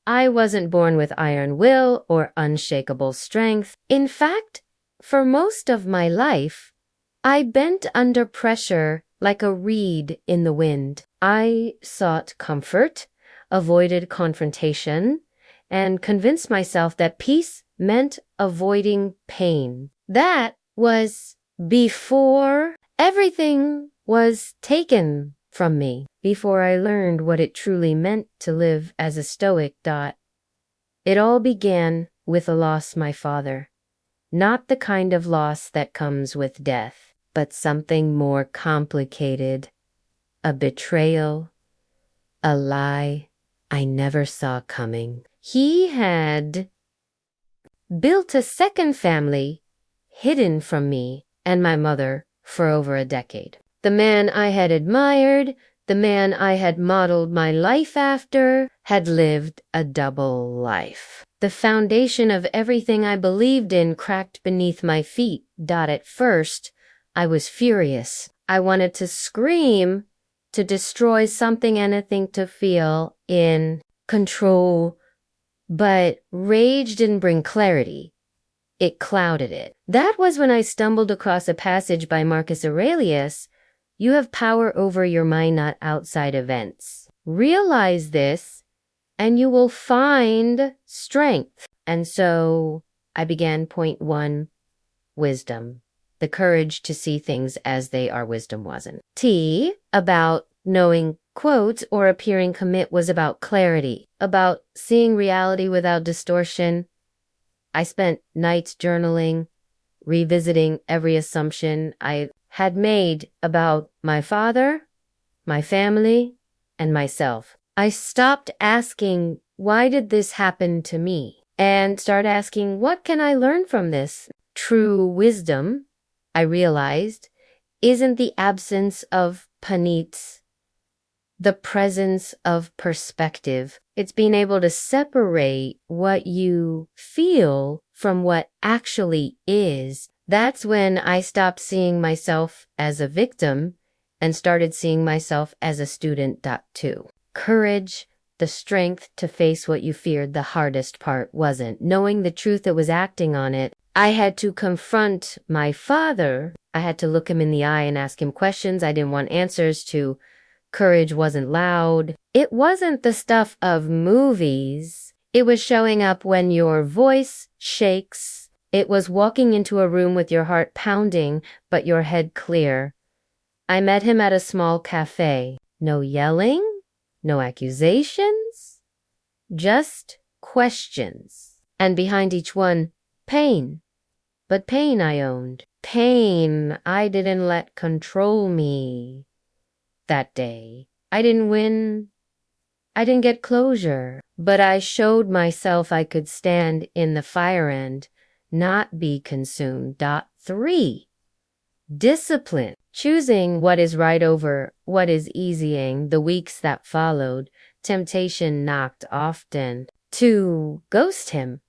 I wasn't born with iron will or unshakable strength. In fact, for most of my life, I bent under pressure like a reed in the wind. I sought comfort, avoided confrontation, and convinced myself that peace meant avoiding pain. That was before everything was taken from me, before I learned what it truly meant to live as a Stoic. It all began with a loss, my father. Not the kind of loss that comes with death, but something more complicated. A betrayal, a lie I never saw coming. He had built a second family hidden from me and my mother for over a decade. The man I had admired, the man I had modeled my life after, had lived a double life. The foundation of everything I believed in cracked beneath my feet. At first, I was furious. I wanted to scream, to destroy something, anything to feel in control. But rage didn't bring clarity. It clouded it. That was when I stumbled across a passage by Marcus Aurelius. You have power over your mind, not outside events. Realize this, and you will find strength. And so I began point 1, wisdom. The courage to see things as they are. Wisdom wasn't. T, about knowing quotes or appearing commit, was about clarity, about seeing reality without distortion. I spent nights journaling, revisiting every assumption I had made about my father, my family, and myself. I stopped asking, why did this happen to me? And started asking, what can I learn from this? True wisdom, I realized, isn't the absence of panits, the presence of perspective. It's being able to separate what you feel from what actually is. That's when I stopped seeing myself as a victim and started seeing myself as a student. 2. Courage, the strength to face what you feared. The hardest part wasn't knowing the truth, it was acting on it. I had to confront my father. I had to look him in the eye and ask him questions I didn't want answers to. Courage wasn't loud. It wasn't the stuff of movies. It was showing up when your voice shakes. It was walking into a room with your heart pounding, but your head clear. I met him at a small cafe. No yelling, no accusations, just questions. And behind each one, pain. But pain I owned. Pain I didn't let control me. That day, I didn't win. I didn't get closure. But I showed myself I could stand in the fire and not be consumed. 3. Discipline. Choosing what is right over what is easying. The weeks that followed, temptation knocked often. To ghost him.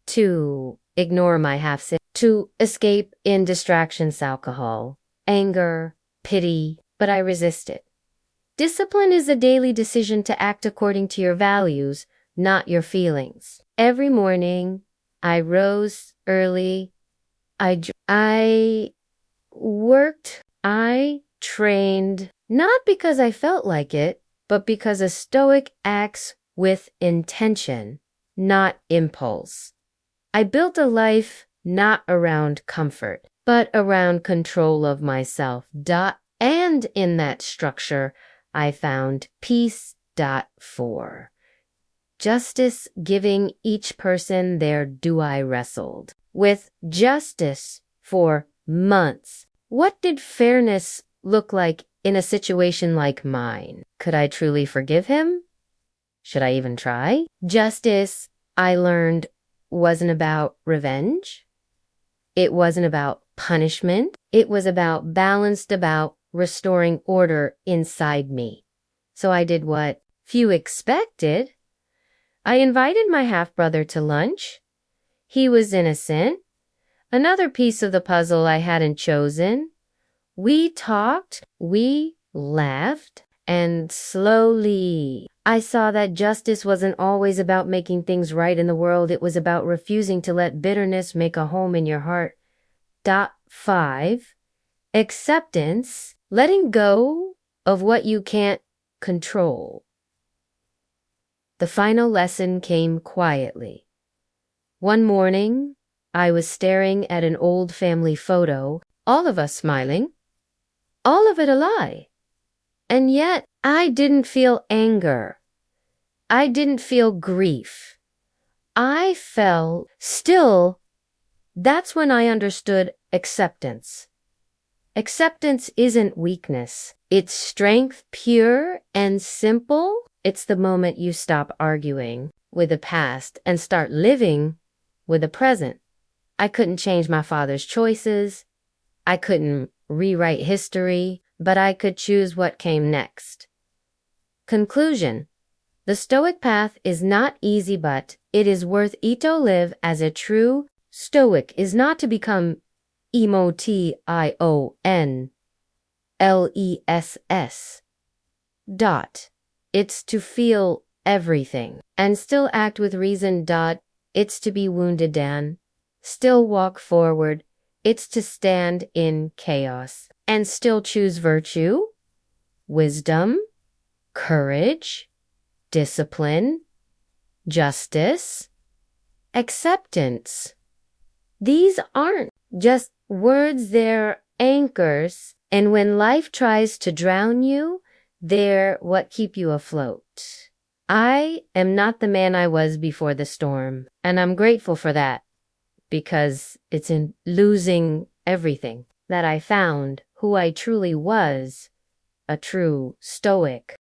To ignore my half-sin. To escape in distractions, alcohol, anger, pity. But I resisted. Discipline is a daily decision to act according to your values, not your feelings. Every morning, I rose early. I worked. I trained, not because I felt like it, but because a Stoic acts with intention, not impulse. I built a life not around comfort, but around control of myself. And in that structure, I found peace. 4. Justice, giving each person their due. I wrestled with justice for months. What did fairness look like in a situation like mine? Could I truly forgive him? Should I even try? Justice, I learned, wasn't about revenge. It wasn't about punishment. It was about balanced, about restoring order inside me. So I did what few expected. I invited my half-brother to lunch. He was innocent. Another piece of the puzzle I hadn't chosen. We talked, we laughed, and slowly I saw that justice wasn't always about making things right in the world. It was about refusing to let bitterness make a home in your heart. 5. Acceptance, letting go of what you can't control. The final lesson came quietly. One morning, I was staring at an old family photo, all of us smiling, all of it a lie. And yet, I didn't feel anger. I didn't feel grief. I felt still. That's when I understood acceptance. Acceptance isn't weakness. It's strength, pure and simple. It's the moment you stop arguing with the past and start living with the present. I couldn't change my father's choices. I couldn't rewrite history, but I could choose what came next. Conclusion. The Stoic path is not easy, but it is worth it to live as a true Stoic is not to become EMOTIONLESS. It's to feel everything and still act with reason. It's to be wounded and still walk forward. It's to stand in chaos and still choose virtue, wisdom, courage, discipline, justice, acceptance. These aren't just words, they're anchors, and when life tries to drown you, they're what keep you afloat. I am not the man I was before the storm, and I'm grateful for that, because it's in losing everything that I found who I truly was, a true Stoic.